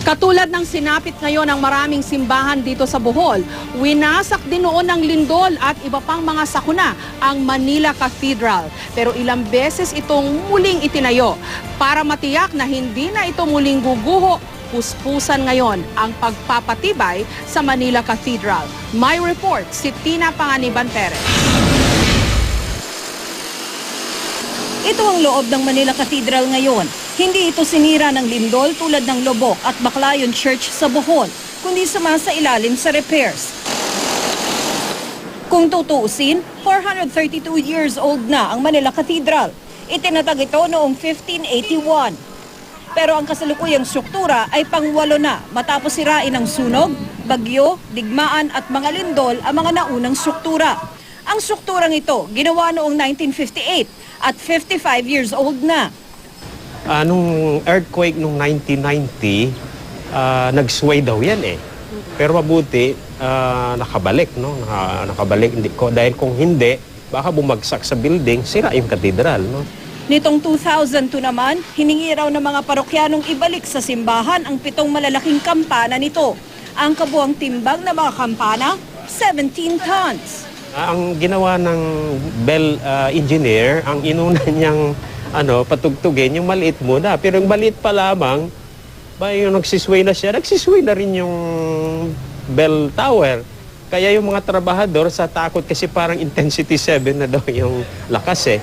Katulad ng sinapit ngayon ng maraming simbahan dito sa Bohol, winasak din noon ng lindol at iba pang mga sakuna ang Manila Cathedral. Pero ilang beses itong muling itinayo para matiyak na hindi na ito muling guguho. Puspusan ngayon ang pagpapatibay sa Manila Cathedral. My report, si Tina Panganiban Perez. Ito ang loob ng Manila Cathedral ngayon. Hindi ito sinira ng lindol tulad ng Lobok at Baclayon Church sa Bohol, kundi sumasailalim sa repairs. Kung tutuusin, 432 years old na ang Manila Cathedral. Itinatag ito noong 1581. Pero ang kasalukuyang struktura ay pang-8 na matapos sirain ng sunog, bagyo, digmaan at mga lindol ang mga naunang struktura. Ang strukturang ito ginawa noong 1958 at 55 years old na. Nung earthquake nung 1990, nag-sway daw yan eh. Pero mabuti, nakabalik, no? Nakabalik. Dahil kung hindi, baka bumagsak sa building, sira yung katedral, no? Nitong 2002 naman, hiningi raw ng mga parokyanong ibalik sa simbahan ang 7 malalaking kampana nito. Ang kabuang timbang ng mga kampana, 17 tons. Ang ginawa ng bell engineer, ang inuna niyang patugtugin yung maliit muna. Pero yung maliit pa lamang, yung nagsisway na siya, nagsisway na rin yung bell tower. Kaya yung mga trabahador sa takot kasi parang intensity 7 na daw yung lakas eh.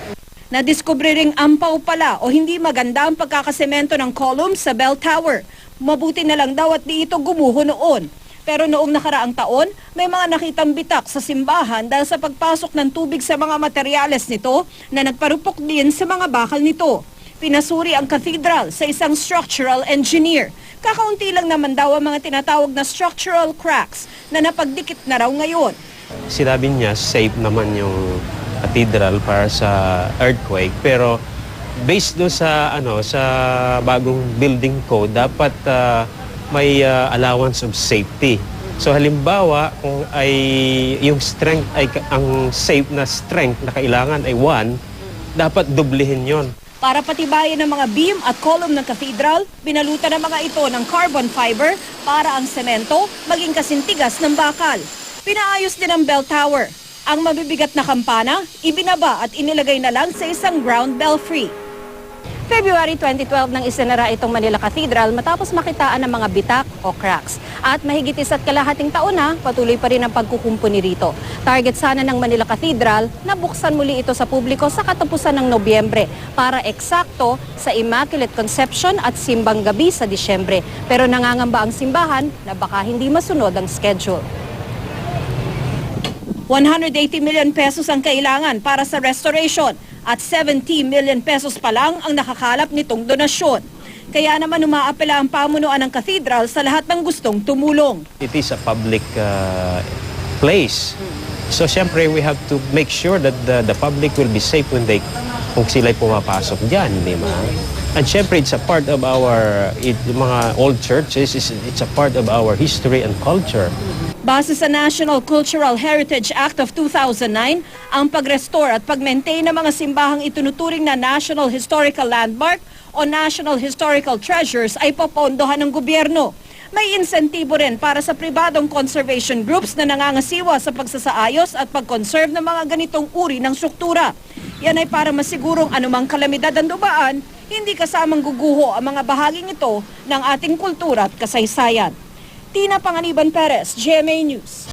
Nadiskubre ring ampaw pala o hindi maganda ang pagkakasemento ng columns sa bell tower. Mabuti na lang daw at di ito gumuho noon. Pero noong nakaraang taon, may mga nakitang bitak sa simbahan dahil sa pagpasok ng tubig sa mga materyales nito na nagparupok din sa mga bakal nito. Pinasuri ang cathedral sa isang structural engineer. Kakaunti lang naman daw ang mga tinatawag na structural cracks na napagdikit na raw ngayon. Sinabi niya, safe naman yung cathedral para sa earthquake. Pero based doon sa, sa bagong building code, dapat may allowance of safety. So halimbawa, kung ay yung strength ay ang safe na strength na kailangan ay 1, dapat doblehin 'yon. Para patibayin ng mga beam at column ng cathedral, binalutan ng mga ito ng carbon fiber para ang semento maging kasintigas ng bakal. Pinaayos din ang bell tower. Ang mabibigat na kampana, ibinaba at inilagay na lang sa isang ground belfry. February 2012 nang isinara itong Manila Cathedral matapos makitaan ng mga bitak o cracks. At mahigit 1.5 taon na, patuloy pa rin ang pagkukumpuni rito. Target sana ng Manila Cathedral na buksan muli ito sa publiko sa katapusan ng Nobyembre para eksakto sa Immaculate Conception at Simbang Gabi sa Disyembre. Pero nangangamba ang simbahan na baka hindi masunod ang schedule. 180 million pesos ang kailangan para sa restoration at 70 million pesos pa lang ang nakakalap nitong donasyon. Kaya naman umaapela ang pamunuan ng cathedral sa lahat ng gustong tumulong. It is a public place. So siyempre we have to make sure that the public will be safe kung sila'y pumapasok dyan, di ba? And siyempre it's a part of our mga old churches, it's a part of our history and culture. Base sa National Cultural Heritage Act of 2009, ang pag-restore at pag-maintain ng mga simbahang itunuturing na National Historical Landmark o National Historical Treasures ay popondohan ng gobyerno. May insentibo rin para sa pribadong conservation groups na nangangasiwa sa pagsasaayos at pag-conserve ng mga ganitong uri ng struktura. Yan ay para masigurong anumang kalamidad ang dumaan, hindi kasamang guguho ang mga bahaging ito ng ating kultura at kasaysayan. Tina Panganiban Perez, GMA News.